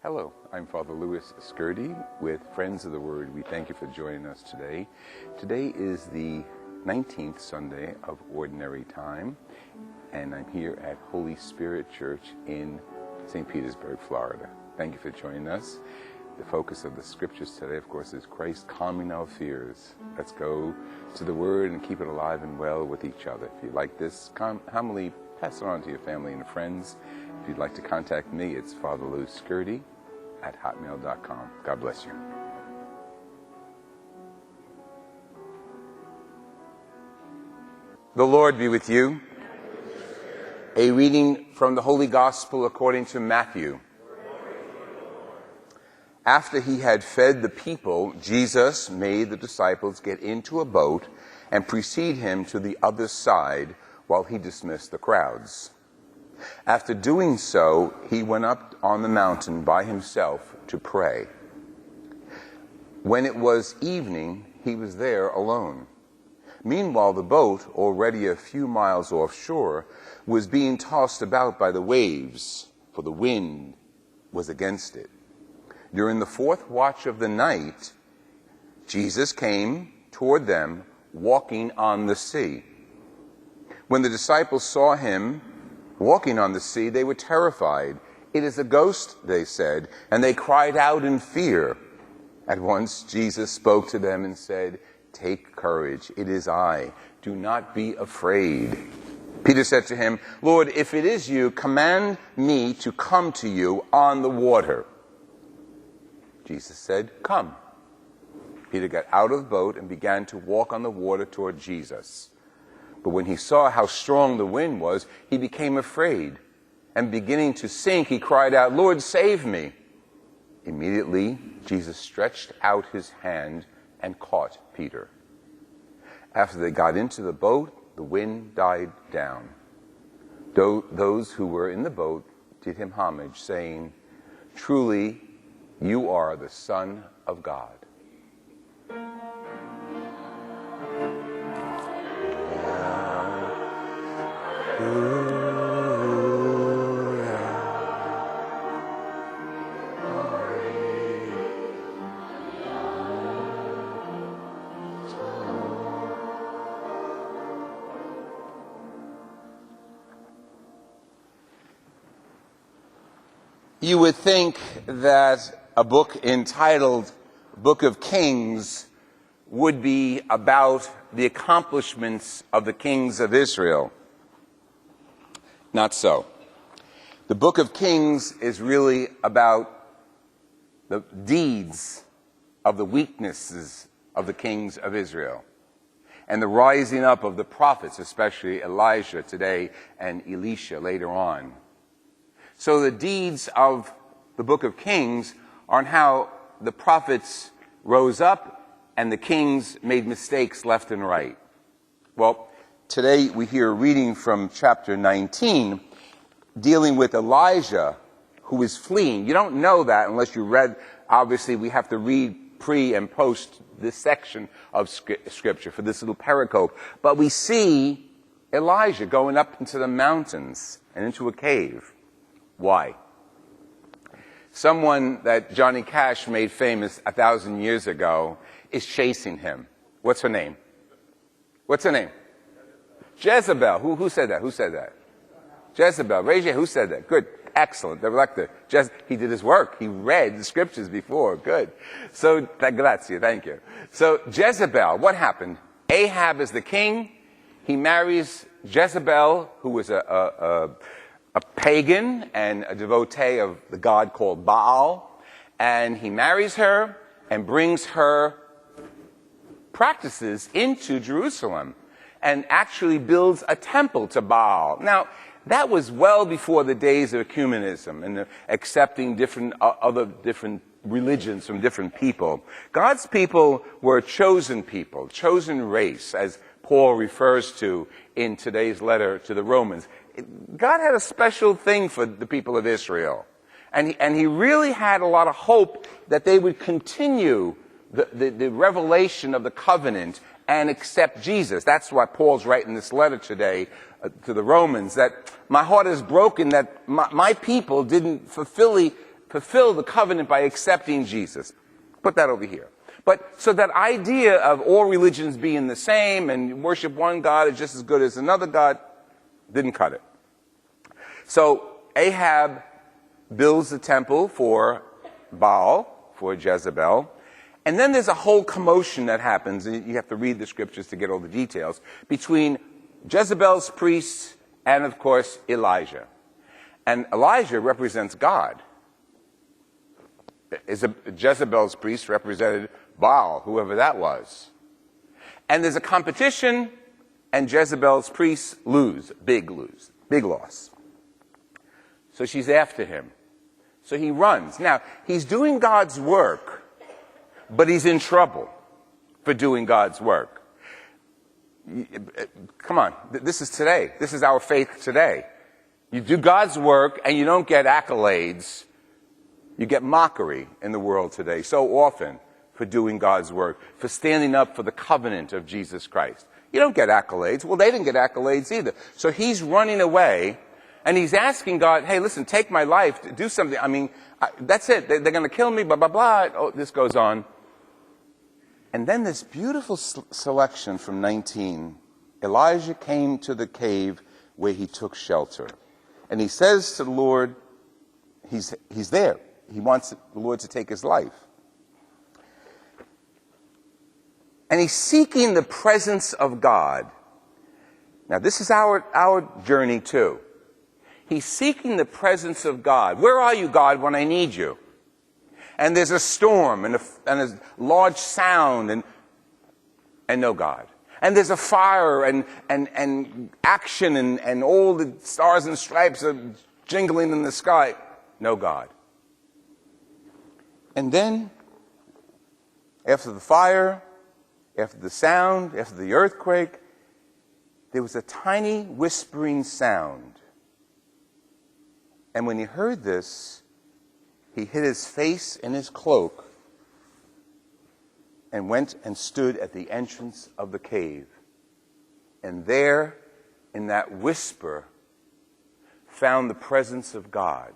Hello, I'm Father Louis Scurti with Friends of the Word. We thank you for joining us today. Today is the 19th Sunday of Ordinary Time, and I'm here at Holy Spirit Church in St. Petersburg, Florida. Thank you for joining us. The focus of the scriptures today, of course, is Christ calming our fears. Let's go to the Word and keep it alive and well with each other. If you like this homily, pass it on to your family and friends. If you'd like to contact me, it's Father Louis Scurti at hotmail.com. God bless you. The Lord be with you. A reading from the Holy Gospel according to Matthew. After he had fed the people, Jesus made the disciples get into a boat and precede him to the other side while he dismissed the crowds. After doing so, he went up on the mountain by himself to pray. When it was evening, he was there alone. Meanwhile, the boat, already a few miles offshore, was being tossed about by the waves, for the wind was against it. During the fourth watch of the night, Jesus came toward them, walking on the sea. When the disciples saw him walking on the sea, they were terrified. "It is a ghost," they said, and they cried out in fear. At once Jesus spoke to them and said, "Take courage, it is I. Do not be afraid." Peter said to him, "Lord, if it is you, command me to come to you on the water." Jesus said, "Come." Peter got out of the boat and began to walk on the water toward Jesus. But when he saw how strong the wind was, he became afraid. And beginning to sink, he cried out, "Lord, save me." Immediately, Jesus stretched out his hand and caught Peter. After they got into the boat, the wind died down. Those who were in the boat did him homage, saying, "Truly, you are the Son of God." You would think that a book entitled Book of Kings would be about the accomplishments of the kings of Israel. Not so. The Book of Kings is really about the deeds of the weaknesses of the kings of Israel and the rising up of the prophets, especially Elijah today and Elisha later on. So the deeds of the Book of Kings are how the prophets rose up and the kings made mistakes left and right. Well, today we hear a reading from chapter 19 dealing with Elijah, who is fleeing. You don't know that unless you read. Obviously, we have to read pre and post this section of Scripture for this little pericope. But we see Elijah going up into the mountains and into a cave. Why? Someone that Johnny Cash made famous 1,000 years ago is chasing him. What's her name? What's her name? Jezebel. Who said that? Who said that? Jezebel. Raise your hand. Who said that? Good. Excellent. The elector. He did his work. He read the scriptures before. Good. So, grazie. Thank you. So, Jezebel, what happened? Ahab is the king. He marries Jezebel, who was a pagan and a devotee of the god called Baal. And he marries her and brings her practices into Jerusalem and actually builds a temple to Baal. Now, that was well before the days of ecumenism and accepting other different religions from different people. God's people were a chosen people, chosen race, as Paul refers to in today's letter to the Romans. God had a special thing for the people of Israel. And he really had a lot of hope that they would continue the revelation of the covenant and accept Jesus. That's why Paul's writing this letter today to the Romans, that my heart is broken that my people didn't fulfill the covenant by accepting Jesus. Put that over here. But so that idea of all religions being the same and worship one God is just as good as another God didn't cut it. So Ahab builds the temple for Baal, for Jezebel. And then there's a whole commotion that happens, and you have to read the scriptures to get all the details, between Jezebel's priests and, of course, Elijah. And Elijah represents God. Jezebel's priest represented Baal, whoever that was. And there's a competition, and Jezebel's priests lose, big loss. So she's after him. So he runs. Now, he's doing God's work, but he's in trouble for doing God's work. Come on, this is today. This is our faith today. You do God's work and you don't get accolades. You get mockery in the world today so often for doing God's work, for standing up for the covenant of Jesus Christ. You don't get accolades. Well, they didn't get accolades either. So he's running away and he's asking God, hey, listen, take my life, do something. I mean, that's it. They're going to kill me, blah, blah, blah. Oh, this goes on. And then this beautiful selection from 19. Elijah came to the cave where he took shelter. And he says to the Lord, he's there. He wants the Lord to take his life. And he's seeking the presence of God. Now, this is our journey too. He's seeking the presence of God. Where are you, God, when I need you? And there's a storm and a large sound and no God. And there's a fire and action and all the stars and stripes are jingling in the sky. No God. And then, after the fire, after the sound, after the earthquake, there was a tiny whispering sound. And when he heard this, he hid his face in his cloak and went and stood at the entrance of the cave. And there, in that whisper, found the presence of God.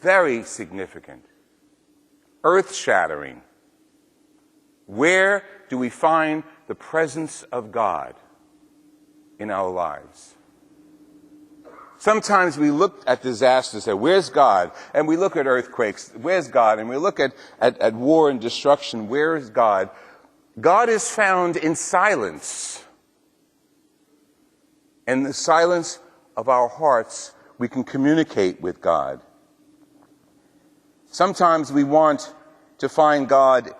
Very significant. Earth-shattering. Where do we find the presence of God in our lives? Sometimes we look at disasters and say, where's God? And we look at earthquakes, where's God? And we look at war and destruction, where is God? God is found in silence. In the silence of our hearts, we can communicate with God. Sometimes we want to find God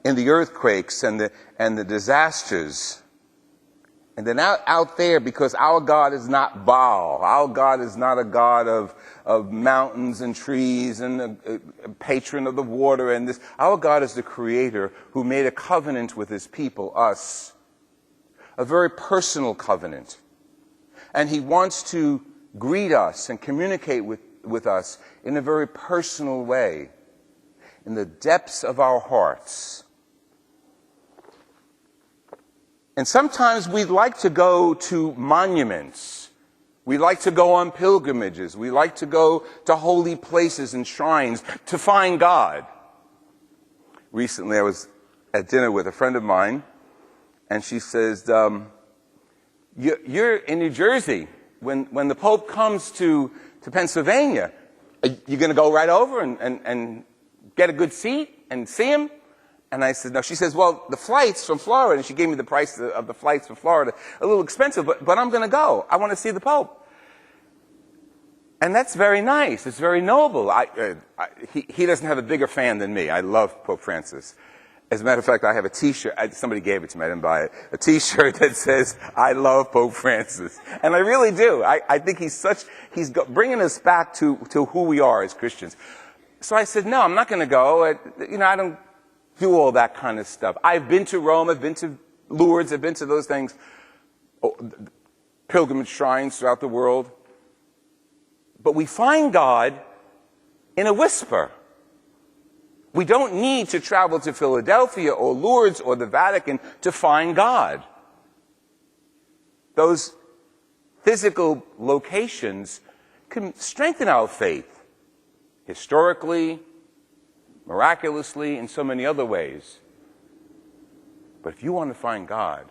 in the earthquakes and the disasters. And then out there, because our God is not Baal. Our God is not a God of mountains and trees and a patron of the water and this. Our God is the creator who made a covenant with his people, us. A very personal covenant. And he wants to greet us and communicate with us in a very personal way, in the depths of our hearts. And sometimes we'd like to go to monuments. We like to go on pilgrimages. We like to go to holy places and shrines to find God. Recently, I was at dinner with a friend of mine, and she says, you're in New Jersey. When the Pope comes to Pennsylvania, are you going to go right over and get a good seat and see him? And I said, no. She says, well, the flights from Florida, and she gave me the price of the flights from Florida, a little expensive, but I'm going to go. I want to see the Pope. And that's very nice. It's very noble. He doesn't have a bigger fan than me. I love Pope Francis. As a matter of fact, I have a T-shirt. Somebody gave it to me. I didn't buy it. A T-shirt that says, I love Pope Francis. And I really do. I think he's bringing us back to who we are as Christians. So I said, no, I'm not going to go. I don't do all that kind of stuff. I've been to Rome, I've been to Lourdes, I've been to those things, pilgrimage shrines throughout the world. But we find God in a whisper. We don't need to travel to Philadelphia or Lourdes or the Vatican to find God. Those physical locations can strengthen our faith. historically, miraculously, in so many other ways. But if you want to find God,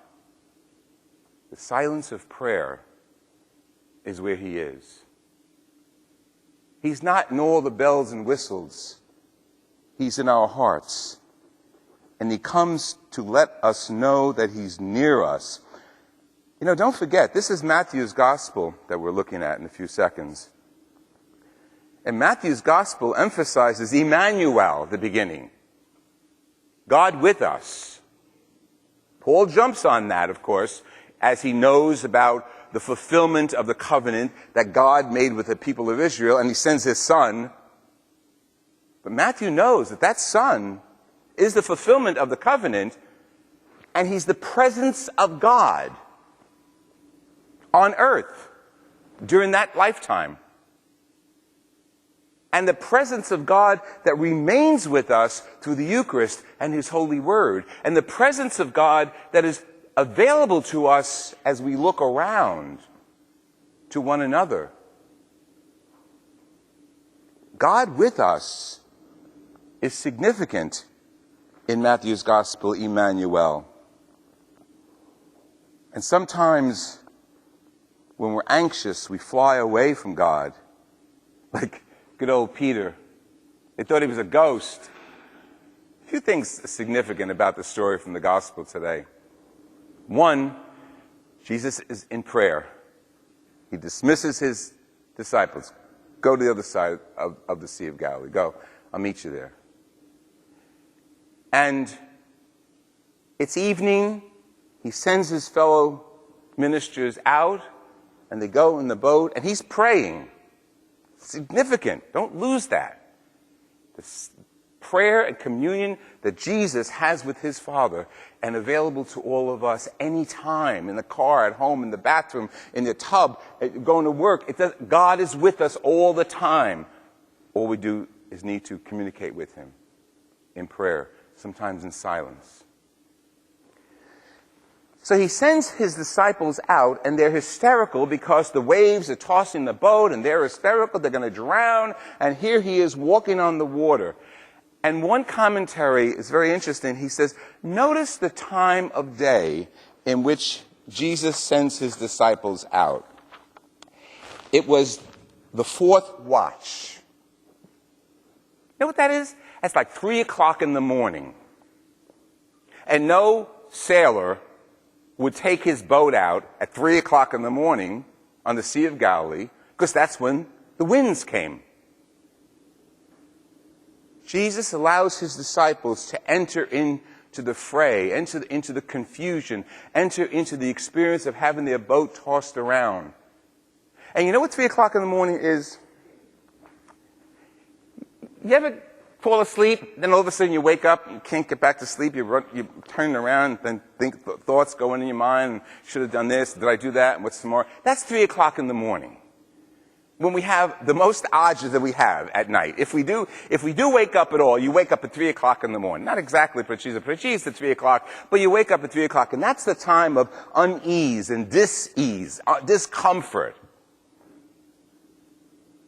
the silence of prayer is where he is. He's not in all the bells and whistles. He's in our hearts. And he comes to let us know that he's near us. You know, don't forget, this is Matthew's gospel that we're looking at in a few seconds. And Matthew's gospel emphasizes Emmanuel at the beginning. God with us. Paul jumps on that, of course, as he knows about the fulfillment of the covenant that God made with the people of Israel, and he sends his son. But Matthew knows that that son is the fulfillment of the covenant, and he's the presence of God on earth during that lifetime. And the presence of God that remains with us through the Eucharist and his holy word, and the presence of God that is available to us as we look around to one another. God with us is significant in Matthew's gospel, Emmanuel. And sometimes when we're anxious, we fly away from God. Like good old Peter. They thought he was a ghost. A few things significant about the story from the gospel today. One, Jesus is in prayer. He dismisses his disciples. Go to the other side of the Sea of Galilee. Go. I'll meet you there. And it's evening. He sends his fellow ministers out, and they go in the boat, and he's praying. Significant. Don't lose that. This prayer and communion that Jesus has with his Father and available to all of us anytime, in the car, at home, in the bathroom, in the tub, going to work. God is with us all the time. All we do is need to communicate with him in prayer, sometimes in silence. So he sends his disciples out, and they're hysterical because the waves are tossing the boat, and they're hysterical, they're going to drown, and here he is walking on the water. And one commentary is very interesting. He says, notice the time of day in which Jesus sends his disciples out. It was the fourth watch. You know what that is? That's like 3 o'clock in the morning. And no sailor would take his boat out at 3 o'clock in the morning on the Sea of Galilee, because that's when the winds came. Jesus allows his disciples to enter into the fray, enter into the confusion, enter into the experience of having their boat tossed around. And you know what 3 o'clock in the morning is? You ever fall asleep, then all of a sudden you wake up, you can't get back to sleep, you turn around, then thoughts go into your mind, should have done this, did I do that, and what's tomorrow? That's 3 o'clock in the morning. When we have the most odds that we have at night. If we do wake up at all, you wake up at 3 o'clock in the morning. Not exactly precise at 3 o'clock, but you wake up at 3 o'clock, and that's the time of unease and dis-ease, discomfort.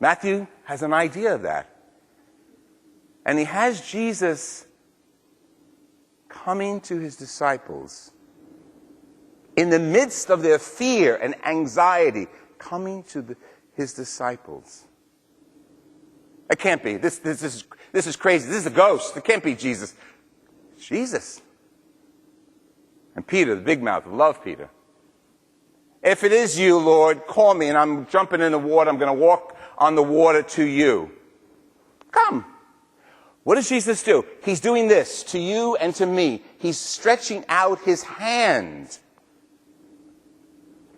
Matthew has an idea of that. And he has Jesus coming to his disciples in the midst of their fear and anxiety, coming to his disciples. It can't be. This is crazy. This is a ghost. It can't be Jesus. It's Jesus. And Peter, the big mouth, love Peter. If it is you, Lord, call me, and I'm jumping in the water. I'm going to walk on the water to you. Come. What does Jesus do? He's doing this to you and to me. He's stretching out his hand.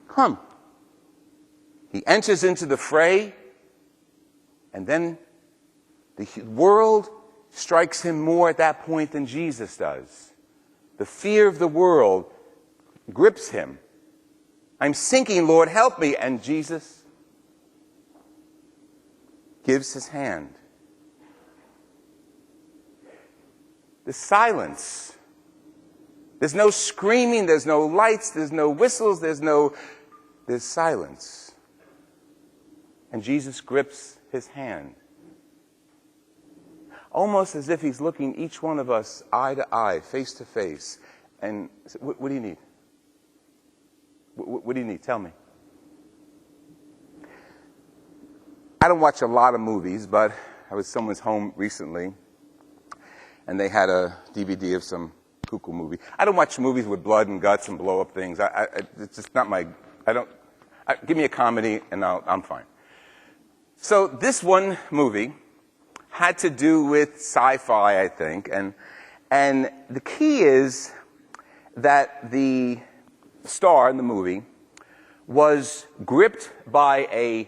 Come. He enters into the fray, and then the world strikes him more at that point than Jesus does. The fear of the world grips him. I'm sinking, Lord, help me. And Jesus gives his hand. The silence. There's no screaming, there's no lights, there's no whistles, there's silence. And Jesus grips his hand. almost as if he's looking each one of us eye to eye, face to face. And what do you need? What do you need? Tell me. I don't watch a lot of movies, but I was someone's home recently, and they had a DVD of some cuckoo movie. I don't watch movies with blood and guts and blow up things. It's just not my. Give me a comedy, and I'm fine. So this one movie had to do with sci-fi, I think, and the key is that the star in the movie was gripped by a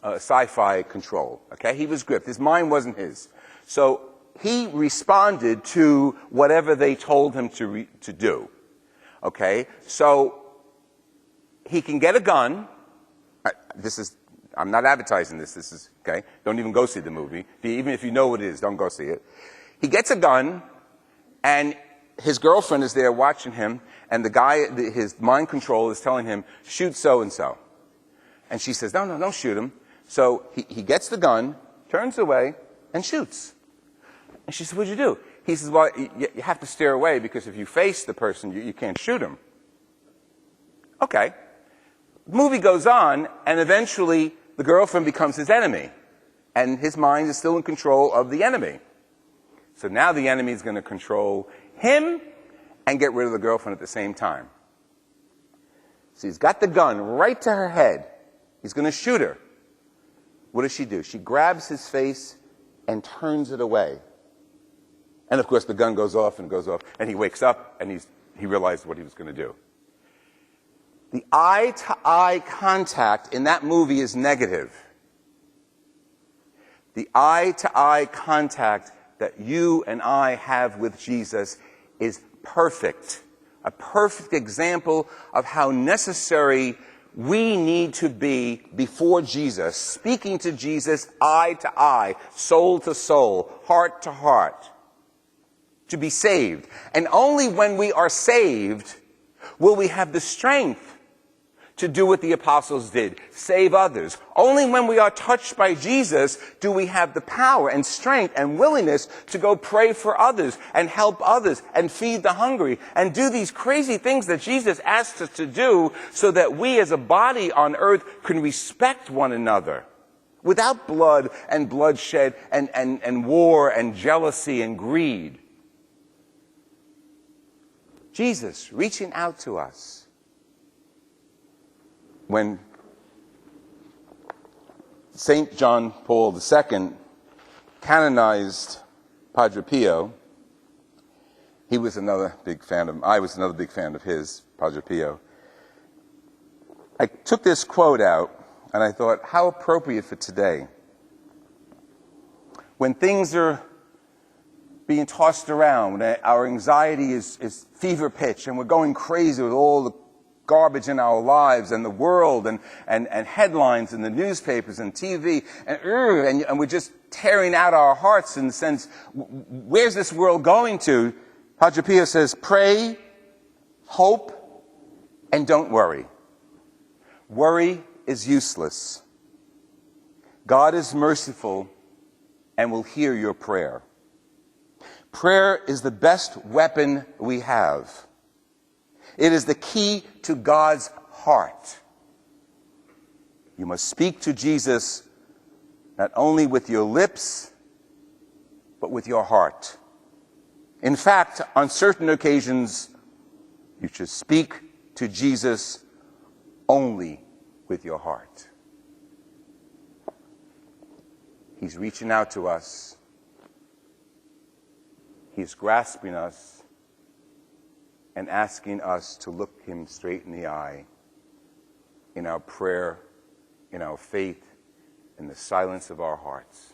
sci-fi control. Okay, he was gripped. His mind wasn't his, so he responded to whatever they told him to do. Okay, so he can get a gun. I'm not advertising this. This is okay. Don't even go see the movie. Even if you know what it is, don't go see it. He gets a gun, and his girlfriend is there watching him, and the guy, his mind control is telling him, shoot so-and-so. And she says, no, don't shoot him. So he gets the gun, turns away, and shoots. And she says, what'd you do? He says, well, you have to steer away, because if you face the person, you can't shoot him. Okay. The movie goes on, and eventually the girlfriend becomes his enemy. And his mind is still in control of the enemy. So now the enemy is going to control him and get rid of the girlfriend at the same time. So he's got the gun right to her head. He's going to shoot her. What does she do? She grabs his face and turns it away. And of course the gun goes off, and he wakes up, and he realized what he was going to do. The eye-to-eye contact in that movie is negative. The eye-to-eye contact that you and I have with Jesus is perfect. A perfect example of how necessary we need to be before Jesus, speaking to Jesus eye to eye, soul to soul, heart to heart, to be saved. And only when we are saved will we have the strength to do what the apostles did, save others. Only when we are touched by Jesus do we have the power and strength and willingness to go pray for others and help others and feed the hungry and do these crazy things that Jesus asked us to do, so that we as a body on earth can respect one another without blood and bloodshed and war and jealousy and greed. Jesus reaching out to us. When St. John Paul II canonized Padre Pio, I was another big fan of his, Padre Pio. I took this quote out, and I thought, how appropriate for today. When things are being tossed around, when our anxiety is fever pitch, and we're going crazy with all the garbage in our lives and the world and headlines in the newspapers and TV, and we're just tearing out our hearts in the sense, where's this world going to? Padre Pio says, pray, hope, and don't worry. Worry is useless. God is merciful and will hear your prayer. Prayer is the best weapon we have. It is the key to God's heart. You must speak to Jesus not only with your lips, but with your heart. In fact, on certain occasions, you should speak to Jesus only with your heart. He's reaching out to us. He's grasping us and asking us to look him straight in the eye in our prayer, in our faith, in the silence of our hearts.